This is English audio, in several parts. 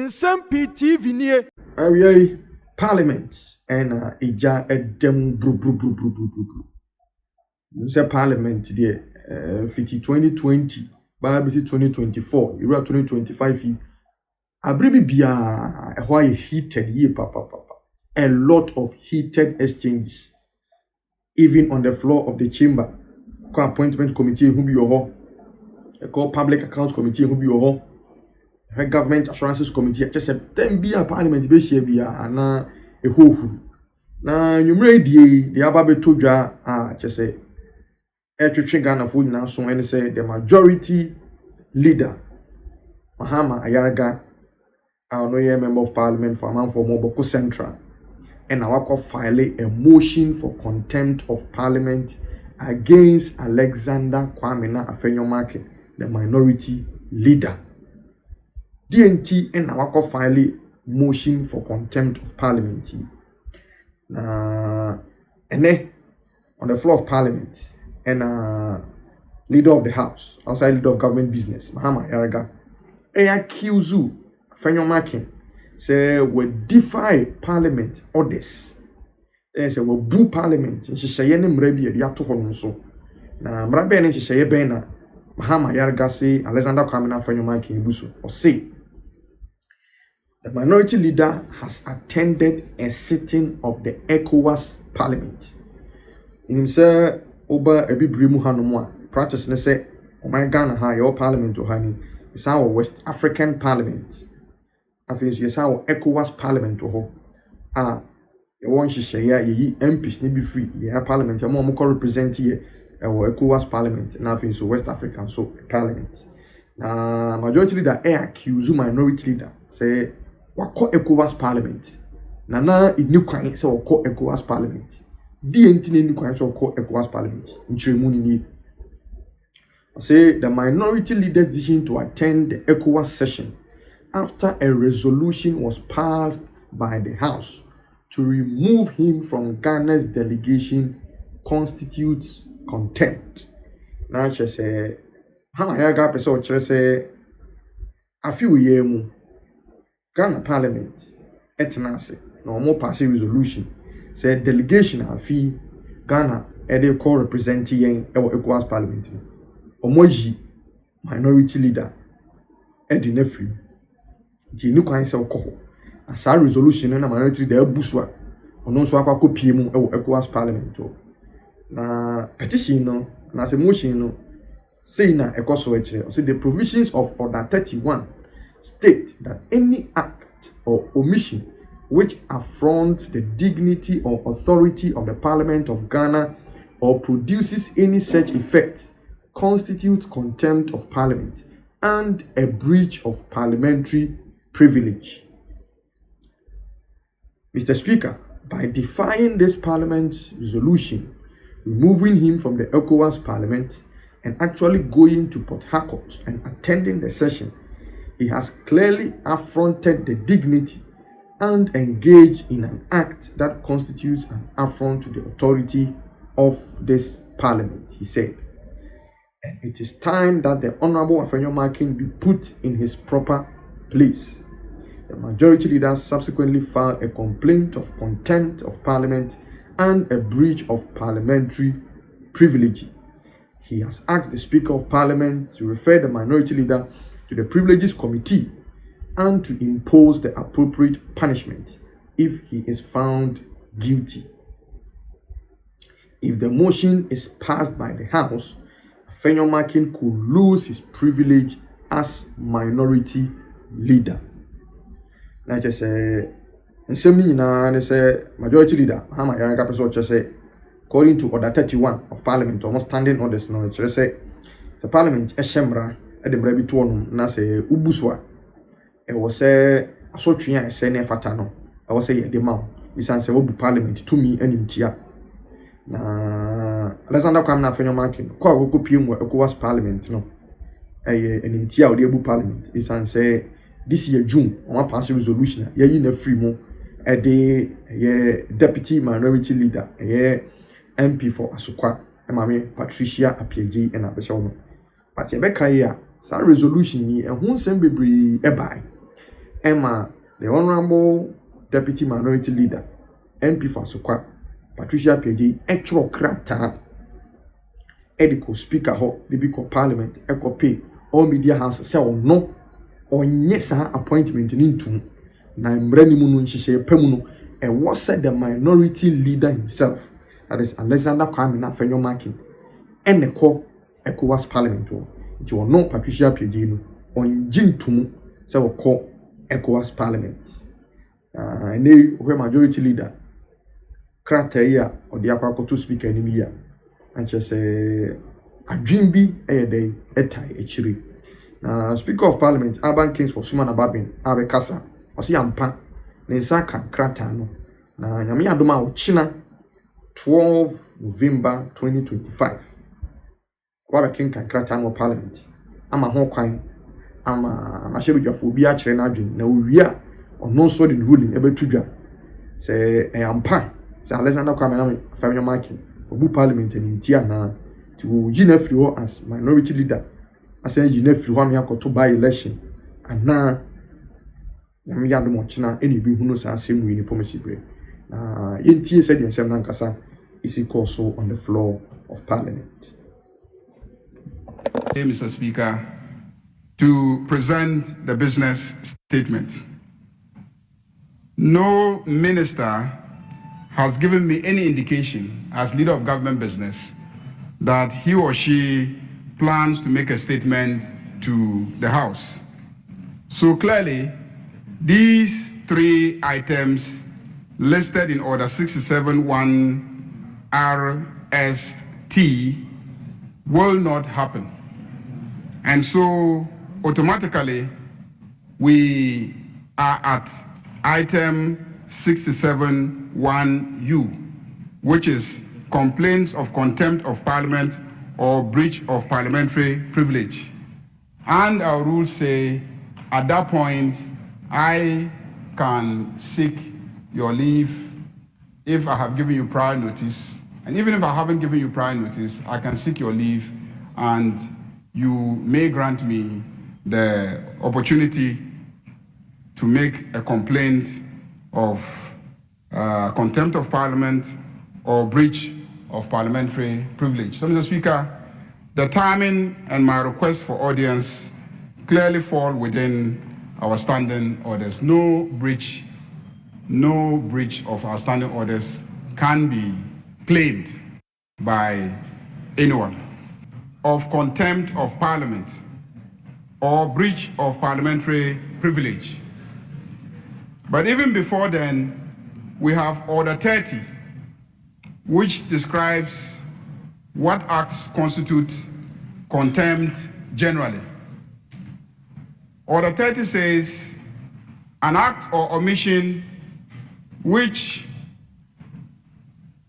Nsem-Pii TV nie. Awie Parliament and eja edem bru. Say Parliament there 2020 by 2024 you 2025 abribi bia why heated ye papa a lot of heated exchanges even on the floor of the chamber. Appointment committee who be your public accounts committee who be your government assurances committee just said then be a parliament be share be ana a whole na numere the ababe todwa just say etwetwe Ghana for na so and say the majority leader Mahama Ayarga no member of parliament for man for Moboko Central and our file a motion for contempt of parliament against Alexander Kwamena Afenyo-Markin, the minority leader. DNT and our file motion for contempt of parliament. And then on the floor of parliament and leader of the house, outside leader of government business, Mahama Ayarga, accuse Afenyo-Markin say we defy parliament orders. Say we boo parliament. She ne mrabi e ato hono so. Na mrabe ne she ben na Mahama Ayarga say Alexander Kwamena Afenyo-Markin buso. Or say the minority leader has attended a sitting of the ECOWAS parliament. In say oba ebibri mu hanomo a practice ne say o my Ghana ha your parliament o hani is our West African parliament. Afin yes our ECOWAS parliament ho you want to share ye MPs ni be free yeah parliament you mo represent here our ECOWAS parliament na afin so West African so parliament na majority leader accuse minority leader say wako ECOWAS parliament na ni kwan say wako ECOWAS parliament DNT ni kwan say wako ECOWAS parliament nchiremu ni say the minority leader's decision to attend the ECOWAS session after a resolution was passed by the House to remove him from Ghana's delegation constitutes contempt. Now she say, "How I got person she say, a few years mu Ghana Parliament etnase no more pass resolution say delegation afi Ghana they call representing ECOWAS Parliament. Omoji minority leader edi nefri di ni kwan se okoho asa resolution na minority leader abusua ono so akwa pie mu ECOWAS parliament na petition no na se motion no say na ekoso ekire say the provisions of order 31 state that any act or omission which affronts the dignity or authority of the Parliament of Ghana or produces any such effect constitutes contempt of parliament and a breach of parliamentary privilege. Mr. Speaker, by defying this parliament resolution, removing him from the ECOWAS parliament and actually going to Port Harcourt and attending the session, he has clearly affronted the dignity and engaged in an act that constitutes an affront to the authority of this parliament, he said. And it is time that the Honorable Afenyo-Markin be put in his proper place. The majority leader subsequently filed a complaint of contempt of parliament and a breach of parliamentary privilege. He has asked the Speaker of Parliament to refer the minority leader to the Privileges Committee and to impose the appropriate punishment if he is found guilty. If the motion is passed by the House, Afenyo-Markin could lose his privilege as minority leader. Now just say Nsem-Pii say majority leader Mahama Ayarga person just say according to order 31 of parliament almost standing orders now just say the parliament eshemra e de brabi to no na say ubuswa e wo say asotwe a say na fata no e wo say ye de ma bisan say obu parliament to me animtia na Alexander Kwamena Afenyo-Markin kwa go pie mu ECOWAS parliament no animtia o de obu parliament bisan say this year June on pass resolution ye na free mo e de ye deputy minority leader ye MP for Asukwa Mame Patricia Apieji and Abeshawo but ye be kai a sa resolution ni ehun sem bebre e bai Emma, the Honorable Deputy Minority Leader, MP for Sokwa, Patricia PG, actual crata, Edico Speaker Ho, the Bico Parliament, Eco Pay, all media house, sell no, or yes, appointment in into na Mbrenimun Shisha Pemuno, and what said the minority leader himself, that is Alexander Kwame Nafenyo Marking, and the core ECOWAS Parliament. It will no Patricia PG on Jim Tumu, so call ECOWAS Parliament. And they were majority leader. Krateya or the Aquacoto speaker in India. And just a dream be a day, a tie, a chiri. Speaker of Parliament, Urban Kings for Sumana Babin, Abe Kasa, or see Ampa, Nensaka Kratano. Na Yamia Doma China, 12 November 2025. Wabe King Kratano Parliament. I'm a Hawkeye, I'm a Shebijaphobia Chenadrin, no we are or no sword in ruling, able to say a Ampa. Sir Alexander Kwame Nafenyo Marking, Obu Parliament and Intiana to Ginefrio as minority leader. I say Ginefrio Hamiako to buy election. And now Yamiado Mochina, any who knows our same way in diplomacy. Intia said in Sem Nankasa is also on the floor of Parliament. Mr. Speaker, to present the business statement. No minister has given me any indication as leader of government business that he or she plans to make a statement to the House. So clearly, these three items listed in Order 671 RST will not happen. And so automatically, we are at item 671U, which is complaints of contempt of parliament or breach of parliamentary privilege. And our rules say, at that point, I can seek your leave if I have given you prior notice. And even if I haven't given you prior notice, I can seek your leave and you may grant me the opportunity to make a complaint of contempt of parliament or breach of parliamentary privilege. So, Mr. Speaker, the timing and my request for audience clearly fall within our standing orders. No breach of our standing orders can be claimed by anyone. Of contempt of parliament or breach of parliamentary privilege. But even before then, we have Order 30, which describes what acts constitute contempt generally. Order 30 says, an act or omission which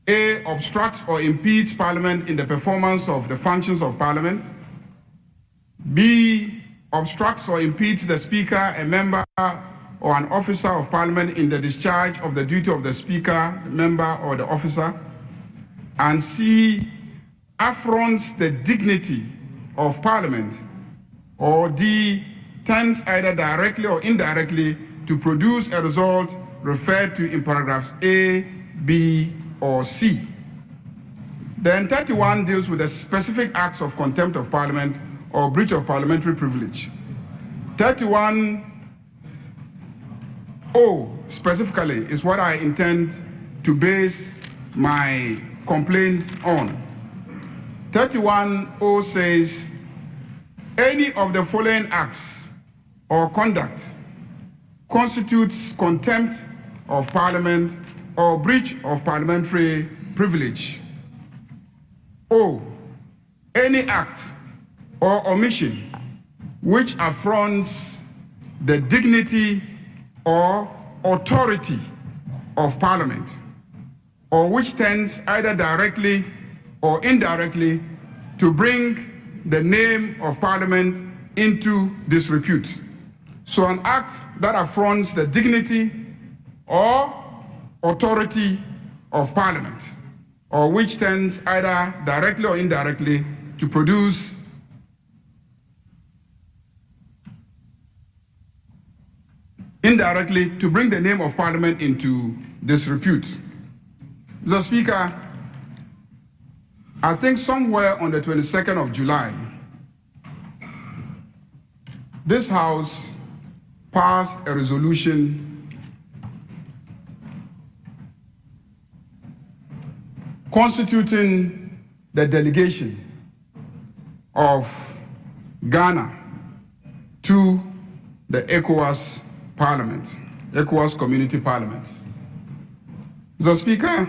A, obstructs or impedes Parliament in the performance of the functions of Parliament, B, obstructs or impedes the Speaker, a member, or an officer of Parliament in the discharge of the duty of the Speaker, member, or the officer, and C, affronts the dignity of Parliament, or D, tends either directly or indirectly to produce a result referred to in paragraphs A, B, or C. Then 31 deals with the specific acts of contempt of Parliament or breach of parliamentary privilege. 31O specifically is what I intend to base my complaint on. 31O says, any of the following acts or conduct constitutes contempt of Parliament or breach of parliamentary privilege. O, any act or omission which affronts the dignity or authority of Parliament, or which tends either directly or indirectly to bring the name of Parliament into disrepute. So an act that affronts the dignity or authority of Parliament, or which tends either directly or indirectly to produce indirectly to bring the name of Parliament into disrepute. Mr. Speaker, I think somewhere on the 22nd of July, this House passed a resolution constituting the delegation of Ghana to the ECOWAS Parliament, ECOWAS Community Parliament. Mr. Speaker,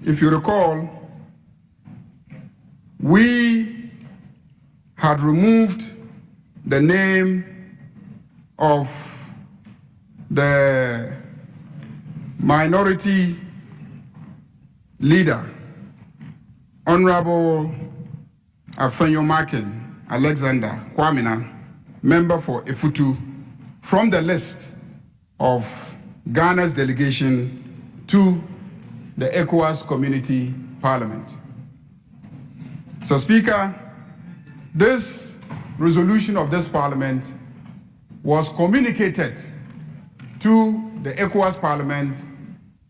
if you recall, we had removed the name of the minority leader, Honorable Afenyo-Markin Alexander Kwamina, member for Efutu, from the list of Ghana's delegation to the ECOWAS Community Parliament. So, Speaker, this resolution of this Parliament was communicated to the ECOWAS Parliament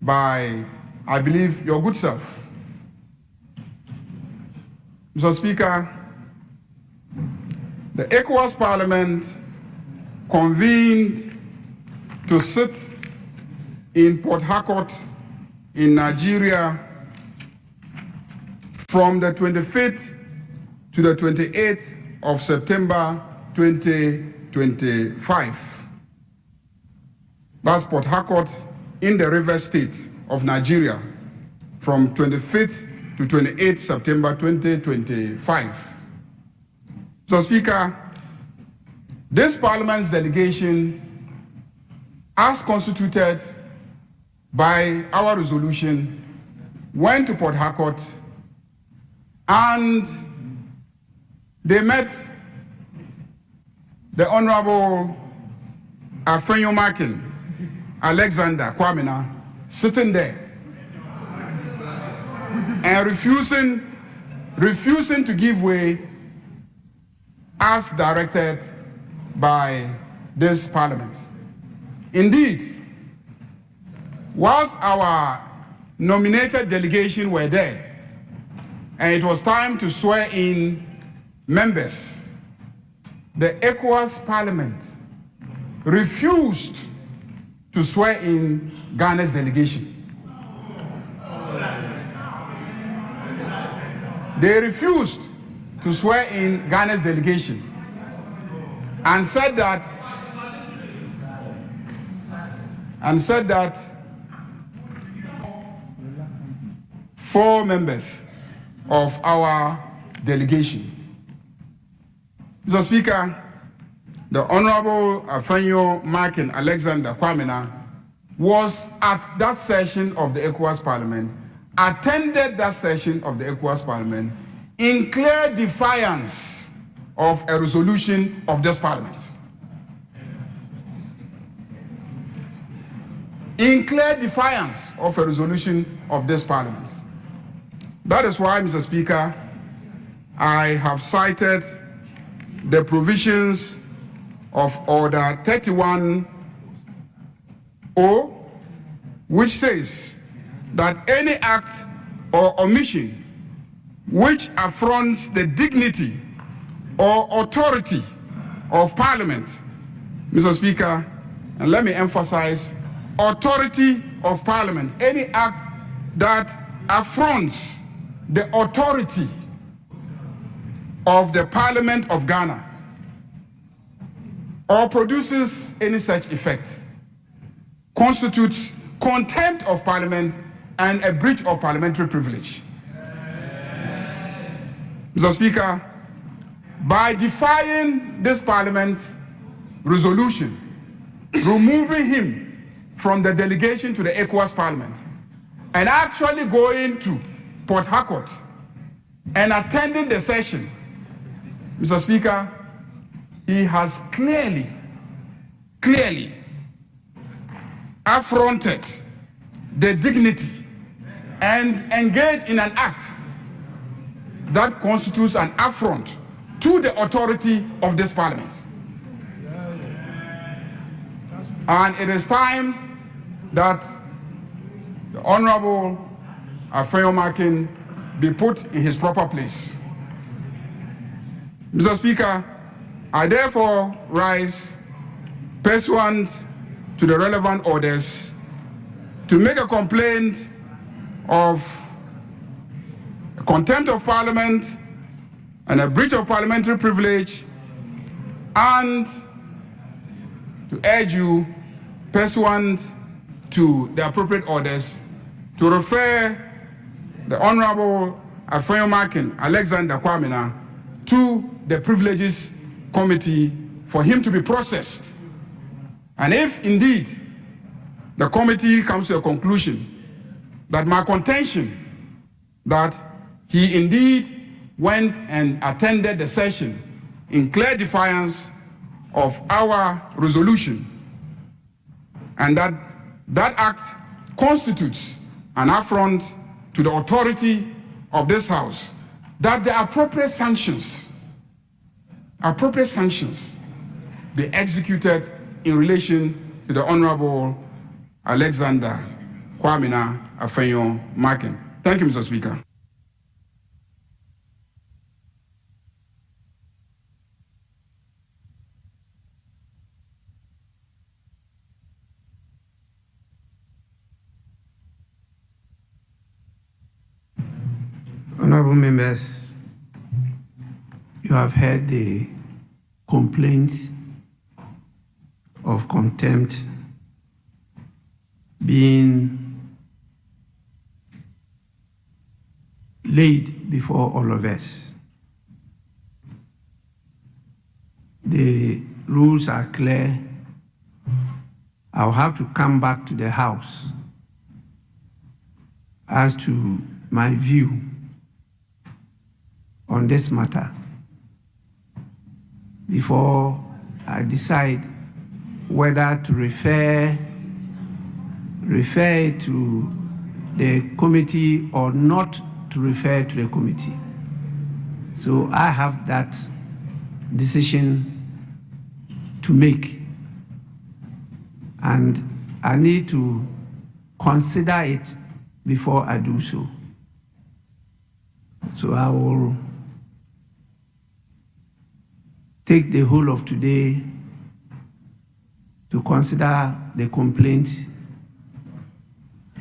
by, I believe, your good self. Mr. Speaker, the ECOWAS Parliament convened to sit in Port Harcourt in Nigeria from the 25th to the 28th of September 2025. That's Port Harcourt in the Rivers State of Nigeria from 25th to 28th September 2025. So, Speaker, this Parliament's delegation, as constituted by our resolution, went to Port Harcourt and they met the Honorable Afenyo-Markin Alexander Kwamina sitting there and refusing to give way as directed by this Parliament. Indeed, whilst our nominated delegation were there and it was time to swear in members, the ECOWAS Parliament refused to swear in Ghana's delegation. They refused to swear in Ghana's delegation and said that four members of our delegation. Mr. Speaker, the Honorable Afenyo-Markin Alexander Kwamina was at that session of the ECOWAS Parliament, attended that session of the ECOWAS Parliament in clear defiance of a resolution of this Parliament. In clear defiance of a resolution of this Parliament. That is why, Mr. Speaker, I have cited the provisions of Order 31-0, which says that any act or omission which affronts the dignity or authority of Parliament, Mr. Speaker, and let me emphasize, authority of Parliament, any act that affronts the authority of the Parliament of Ghana or produces any such effect constitutes contempt of Parliament and a breach of parliamentary privilege. Mr. Speaker, by defying this Parliament resolution, removing him from the delegation to the ECOWAS Parliament, and actually going to Port Harcourt and attending the session, Mr. Speaker, he has clearly affronted the dignity and engaged in an act that constitutes an affront to the authority of this Parliament. And it is time that the Honorable Afenyo-Markin be put in his proper place. Mr. Speaker, I therefore rise pursuant to the relevant orders to make a complaint of contempt of Parliament and a breach of parliamentary privilege, and to urge you, pursuant to the appropriate orders, to refer the Honorable Afenyo-Markin Alexander Kwamina to the Privileges Committee for him to be processed. And if indeed the committee comes to a conclusion that my contention that he indeed went and attended the session in clear defiance of our resolution, and that that act constitutes an affront to the authority of this House, that the appropriate sanctions be executed in relation to the Honorable Alexander Kwamina Afenyo-Markin. Thank you, Mr. Speaker. Honorable members, you have heard the complaint of contempt being laid before all of us. The rules are clear. I'll have to come back to the House as to my view on this matter before I decide whether to refer it to the committee or not to refer to the committee. So I have that decision to make, and I need to consider it before I do so. So I will take the whole of today to consider the complaint,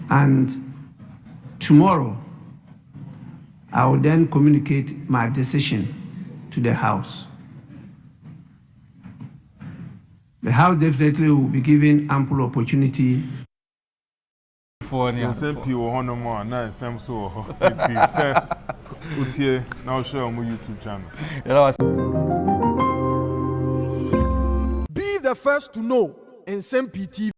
and tomorrow I will then communicate my decision to the House. The House definitely will be given ample opportunity. Nsem-Pii will honor more, now Nsem-So. Now share on my YouTube channel. Be the first to know Nsem-Pii TV.